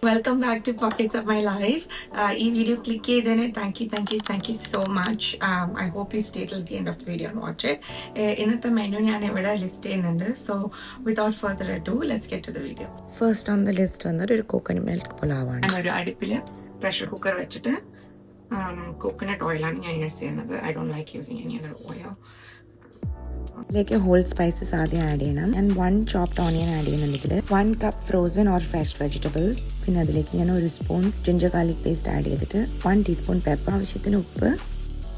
Welcome back to pockets of my life. ഈ video click ചെയ്തതിന് thank you so much. I hope you stay till the end of the video and watch it. ഇന്നത്തെ menu ഞാൻ ഇവിടെ list ചെയ്യുന്നുണ്ട്. So without further ado let's get to the video. First on the list വന്നത് ഒരു coconut milk പുലാവാണ്. ഞാനൊരു അടുപ്പിൽ pressure cooker വെച്ചിട്ട് coconut ഓയിലാണ് ഞാൻ യൂസ് ചെയ്യുന്നത്. I don't like using any other oil. ഇതിലേക്ക് ഹോൾ സ്പൈസസ് ആദ്യം ആഡ് ചെയ്യണം. ഞാൻ 1 ചോപ്ഡ് ഓണിയൻ ആഡ് ചെയ്യുന്നുണ്ട്. ഇതിൽ 1 cup frozen or fresh vegetables. പിന്നെ അതിലേക്ക് ഞാൻ 1 spoon ginger garlic paste add ചെയ്തിട്ട് 1 ടീസ്പൂൺ പെപ്പർ, ആവശ്യത്തിന് ഉപ്പ്,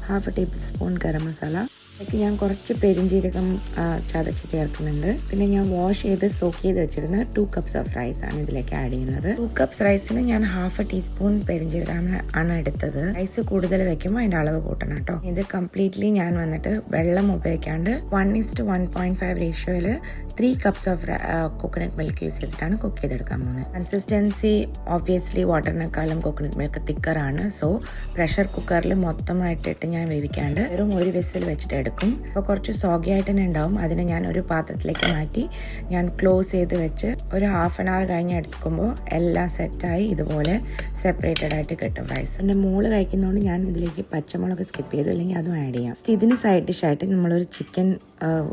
1/2 ടേബിൾ സ്പൂൺ ഗരം മസാല. അതിലേക്ക് ഞാൻ കുറച്ച് പെരുംജീരകം ചതച്ച് ചേർക്കുന്നുണ്ട്. പിന്നെ ഞാൻ വാഷ് ചെയ്ത് സോക്ക് ചെയ്ത് വെച്ചിരുന്ന 2 കപ്സ് ഓഫ് റൈസ് ആണ് ഇതിലേക്ക് ആഡ് ചെയ്യുന്നത്. 2 കപ്സ് റൈസിന് ഞാൻ 1/2 ടീസ്പൂൺ പെരുംജീരകം ആണ് എടുത്തത്. റൈസ് കൂടുതൽ വെക്കുമ്പോൾ അതിൻ്റെ അളവ് കൂട്ടണം കേട്ടോ. ഇത് കംപ്ലീറ്റ്ലി ഞാൻ വന്നിട്ട് വെള്ളം ഉപയോഗിക്കാണ്ട് 1:1.5 റേഷ്യോയിൽ 3 cups of coconut milk use ചെയ്തിട്ടാണ് കുക്ക് ചെയ്തെടുക്കാൻ പോകുന്നത്. കൺസിസ്റ്റൻസി ഓബ്വിയസ്ലി വാട്ടറിനേക്കാളും കോക്കനട്ട് മിൽക്ക് തിക്കറാണ്. സോ പ്രഷർ കുക്കറിൽ മൊത്തമായിട്ടിട്ട് ഞാൻ വേവിക്കാണ്ട് വെറും 1 വിസിൽ വെച്ചിട്ട് എടുക്കും. അപ്പോൾ കുറച്ച് സോഗി ആയിട്ട് തന്നെ ഉണ്ടാവും. അതിനെ ഞാൻ ഒരു പാത്രത്തിലേക്ക് മാറ്റി ഞാൻ ക്ലോസ് ചെയ്ത് വെച്ച് ഒരു 1/2 hour കഴിഞ്ഞ് എടുക്കുമ്പോൾ എല്ലാം സെറ്റായി ഇതുപോലെ സെപ്പറേറ്റഡ് ആയിട്ട് കിട്ടും റൈസ്. എൻ്റെ മോള് കഴിക്കുന്നതുകൊണ്ട് ഞാൻ ഇതിലേക്ക് പച്ചമുളക് സ്കിപ്പ് ചെയ്തു, അല്ലെങ്കിൽ അതും ആഡ് ചെയ്യാം. ഇതിന് സൈഡ് ഡിഷായിട്ട് നമ്മളൊരു ചിക്കൻ,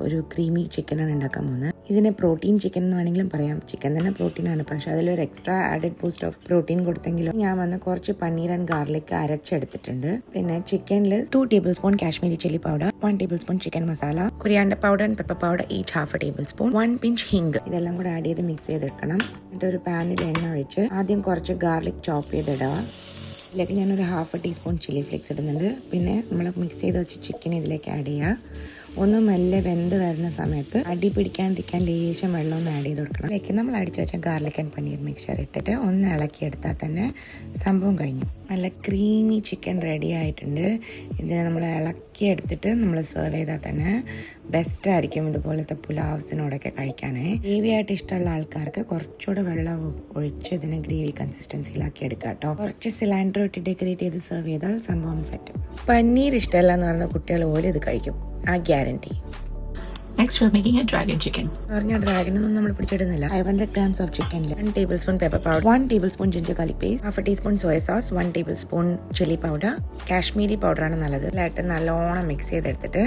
ഒരു ക്രീമി ചിക്കനാണ് ഉണ്ടാക്കാൻ പോകുന്നത്. ഇതിനെ പ്രോട്ടീൻ ചിക്കൻ എന്ന് വേണമെങ്കിലും പറയാം. ചിക്കൻ തന്നെ പ്രോട്ടീനാണ്, പക്ഷെ അതിലൊരു extra added boost of protein കൊടുത്തെങ്കിലും ഞാൻ വന്ന് കുറച്ച് പനീർ ആൻഡ് ഗാർലിക് അരച്ചെടുത്തിട്ടുണ്ട്. പിന്നെ ചിക്കനിൽ 2 table spoon Kashmiri chilli powder, 1 table spoon chicken masala, coriander powder and pepper powder each 1/2 table spoon, 1 pinch Hing. ഇതെല്ലാം കൂടെ ആഡ് ചെയ്ത് മിക്സ് ചെയ്തെടുക്കണം. എന്നിട്ട് ഒരു പാനിൽ എണ്ണ ഒഴിച്ച് ആദ്യം കുറച്ച് ഗാർലിക് ചോപ്പ് ചെയ്തിടുക. ഇതിലേക്ക് ഞാനൊരു 1/2 ടീസ്പൂൺ ചില്ലി ഫ്ലേക്സ് ഇടുന്നുണ്ട്. പിന്നെ നമ്മൾ മിക്സ് ചെയ്ത് വെച്ച് ചിക്കൻ ഇതിലേക്ക് ആഡ് ചെയ്യുക. ഒന്ന് മെല്ലെ വെന്ത് വരുന്ന സമയത്ത് അടി പിടിക്കാണ്ടിരിക്കാൻ ലേശം വെള്ളം ഒന്ന് ആഡ് ചെയ്ത് കൊടുക്കണം. അതിലേക്ക് നമ്മൾ അടിച്ചു വെച്ച ഗാർലിക് ആൻഡ് പനീർ മിക്സ്ചർ ഇട്ടിട്ട് ഒന്ന് ഇളക്കിയെടുത്താൽ തന്നെ സംഭവം കഴിഞ്ഞു. നല്ല ക്രീമി ചിക്കൻ റെഡി ആയിട്ടുണ്ട്. ഇതിനെ നമ്മൾ ഇളക്കിയെടുത്തിട്ട് നമ്മൾ സെർവ് ചെയ്താൽ തന്നെ ബെസ്റ്റ് ആയിരിക്കും ഇതുപോലത്തെ പുലാവ്സിനോടൊക്കെ കഴിക്കാനേ. ഗ്രേവി ആയിട്ട് ഇഷ്ടമുള്ള ആൾക്കാർക്ക് കുറച്ചുകൂടെ വെള്ളം ഒഴിച്ച് ഇതിനെ ഗ്രേവി കൺസിസ്റ്റൻസിയിലാക്കി എടുക്കാം കേട്ടോ. കുറച്ച് സിലാൻഡ്രോ ഇട്ട് ഡെക്കറേറ്റ് ചെയ്ത് സെർവ് ചെയ്താൽ സംഭവം സെറ്റ്. പനീർ ഇഷ്ടമല്ല എന്ന് പറഞ്ഞ കുട്ടികൾ പോലും ഇത് കഴിക്കും, ആ guarantee. Next we're making a dragon chicken. പറഞ്ഞ ഡ്രാഗനൊന്നും നമ്മൾ പിടിച്ചെടുന്നില്ല. 500 grams of chicken, 1 tablespoon pepper powder, 1 tablespoon ginger garlic paste, 1/2 teaspoon soy sauce, 1 tablespoon chili powder. Kashmiri പൗഡറാണ് നല്ലത്. ഇതിലായിട്ട് നല്ലോണം മിക്സ് ചെയ്തെടുത്തിട്ട്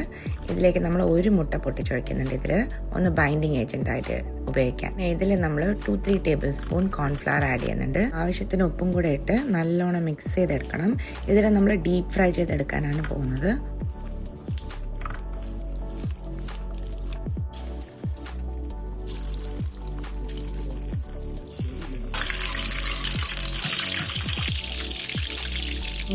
ഇതിലേക്ക് നമ്മൾ 1 മുട്ട പൊട്ടിച്ചൊഴിക്കുന്നുണ്ട്. ഇതിൽ ഒന്ന് ബൈൻഡിങ് ഏജന്റ് ആയിട്ട് ഉപയോഗിക്കാൻ. ഇതിൽ നമ്മൾ 2-3 ടേബിൾ സ്പൂൺ കോൺഫ്ലവർ ആഡ് ചെയ്യുന്നുണ്ട്. ആവശ്യത്തിന് ഉപ്പും കൂടെ ഇട്ട് നല്ലോണം മിക്സ് ചെയ്തെടുക്കണം. ഇതിൽ നമ്മൾ ഡീപ്പ് ഫ്രൈ ചെയ്തെടുക്കാനാണ് പോകുന്നത്.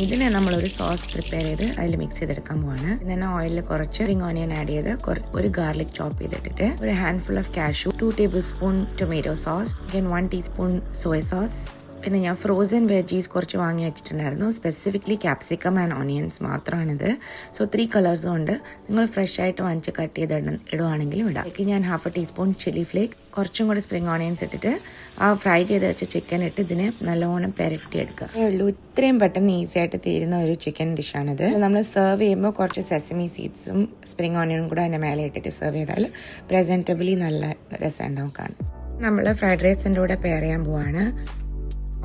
ഇതിനെ നമ്മളൊരു സോസ് പ്രിപ്പയർ ചെയ്ത് അതിൽ മിക്സ് ചെയ്തെടുക്കാൻ പോവാണ്. ഇതിനെ ഓയിലിൽ കുറച്ച് സ്പ്രിംഗ് ഓണിയൻ ആഡ് ചെയ്ത് ഒരു ഗാർലിക് ചോപ്പ് ചെയ്തിട്ടിട്ട് ഒരു handful of cashew, 2 tablespoon tomato sauce, 1 teaspoon soya sauce. പിന്നെ ഞാൻ ഫ്രോസൺ വെജീസ് കുറച്ച് വാങ്ങി വെച്ചിട്ടുണ്ടായിരുന്നു. സ്പെസിഫിക്കലി ക്യാപ്സിക്കം ആൻഡ് ഓണിയൻസ് മാത്രമാണിത്. സോ 3 കളേഴ്സും ഉണ്ട്. നിങ്ങൾ ഫ്രഷ് ആയിട്ട് വാങ്ങിച്ച് കട്ട് ചെയ്ത് ഇടുവാണെങ്കിലും ഇടാം. അതിലേക്ക് ഞാൻ 1/2 ടീസ്പൂൺ ചില്ലി ഫ്ലേക്സ്, കുറച്ചും കൂടെ സ്പ്രിംഗ് ഓണിയൻസ് ഇട്ടിട്ട് ആ ഫ്രൈ ചെയ്ത് വെച്ച ചിക്കൻ ഇട്ട് ഇതിനെ നല്ലോണം പെരട്ടി എടുക്കുക. ഉള്ളൂ. ഇത്രയും പെട്ടെന്ന് ഈസി ആയിട്ട് തീരുന്ന ഒരു ചിക്കൻ ഡിഷാണിത്. നമ്മൾ സെർവ് ചെയ്യുമ്പോൾ കുറച്ച് സെസമി സീഡ്സും സ്പ്രിംഗ് ഓണിയനും കൂടെ അതിൻ്റെ മേലെ ഇട്ടിട്ട് സെർവ് ചെയ്താൽ പ്രസൻറ്റബിളി നല്ല രസം ഉണ്ടാവും കാണാൻ. നമ്മൾ ഫ്രൈഡ് റൈസിൻ്റെ കൂടെ പെയർ ചെയ്യാൻ പോവാണ്.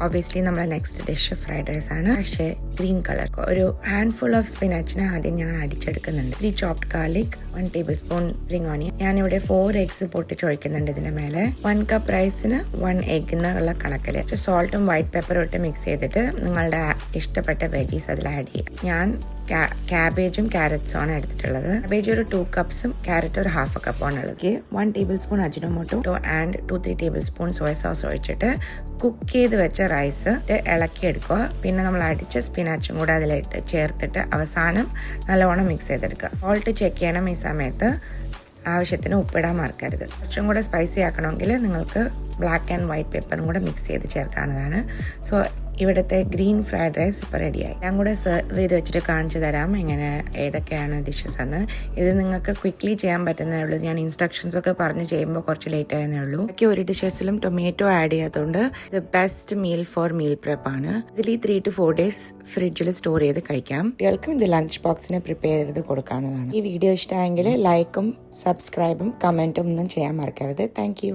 ഒബ്വിയസ്ലി നമ്മുടെ നെക്സ്റ്റ് ഡിഷ് ഫ്രൈഡ് റൈസ് ആണ്, പക്ഷേ ഗ്രീൻ കളർ. ഒരു ഹാൻഡ്ഫുൾ ഓഫ് സ്പിനാച്ചിനെ ആദ്യം ഞാൻ അടിച്ചെടുക്കുന്നുണ്ട്. 3 chopped garlic, 1 table spoon spring onion. ഞാനിവിടെ 4 എഗ്സ് പൊട്ടിച്ചൊഴിക്കുന്നുണ്ട് ഇതിന്റെ മേലെ. 1 കപ്പ് റൈസിന് 1 എഗ് എന്നുള്ള കണക്കിൽ സോൾട്ടും വൈറ്റ് പെപ്പറും ഇട്ട് മിക്സ് ചെയ്തിട്ട് നിങ്ങളുടെ ഇഷ്ടപ്പെട്ട വെജീസ് അതിൽ ആഡ് ചെയ്യുക. ഞാൻ ക്യാബേജും ക്യാരറ്റ്സും ആണ് എടുത്തിട്ടുള്ളത്. ക്യാബേജ് ഒരു 2 കപ്സും ക്യാരറ്റ് ഒരു 1/2 കപ്പാണ് ഉള്ളത്. 1 table spoon Ajinomoto and 2-3 table spoon soya sauce ഒഴിച്ചിട്ട് കുക്ക് ചെയ്ത് വെച്ച റൈസ് ഇളക്കിയെടുക്കുക. പിന്നെ നമ്മൾ അടിച്ച സ്പിനാച്ചും കൂടെ അതിലിട്ട് ചേർത്തിട്ട് അവസാനം നല്ലവണ്ണം മിക്സ് ചെയ്തെടുക്കുക. സോൾട്ട് ചെക്ക് ചെയ്യണം ഈ സമയത്ത്. ആവശ്യത്തിന് ഉപ്പിടാൻ മറക്കരുത്. കുറച്ചും കൂടെ സ്പൈസി ആക്കണമെങ്കിൽ നിങ്ങൾക്ക് ബ്ലാക്ക് ആൻഡ് വൈറ്റ് പെപ്പറും കൂടെ മിക്സ് ചെയ്ത് ചേർക്കാവുന്നതാണ്. സോ ഇവിടുത്തെ ഗ്രീൻ ഫ്രൈഡ് റൈസ് ഇപ്പോൾ റെഡിയായി. ഞാൻ കൂടെ സെർവ് ചെയ്ത് വെച്ചിട്ട് കാണിച്ചു തരാം എങ്ങനെ ഏതൊക്കെയാണ് ഡിഷസ് എന്ന്. ഇത് നിങ്ങൾക്ക് ക്വിക്ക്ലി ചെയ്യാൻ പറ്റുന്നേ ഉള്ളൂ. ഞാൻ ഇൻസ്ട്രക്ഷൻസ് ഒക്കെ പറഞ്ഞ് ചെയ്യുമ്പോൾ കുറച്ച് ലേറ്റ് ആയെന്നേ ഉള്ളൂ. ബാക്കി ഒരു ഡിഷസിലും ടൊമാറ്റോ ആഡ് ചെയ്യാത്തതുകൊണ്ട് ഇത് best meal four meal prep ആണ്. ഇതിൽ 3 to 4 ഡേയ്സ് ഫ്രിഡ്ജിൽ സ്റ്റോർ ചെയ്ത് കഴിക്കാം. കുട്ടികൾക്കും ഇത് ലഞ്ച് ബോക്സിന് പ്രിപ്പയർ ചെയ്ത് കൊടുക്കാവുന്നതാണ്. ഈ വീഡിയോ ഇഷ്ടമായെങ്കിൽ ലൈക്കും സബ്സ്ക്രൈബും കമൻറ്റും ഒന്നും ചെയ്യാൻ മറക്കരുത്. Thank you.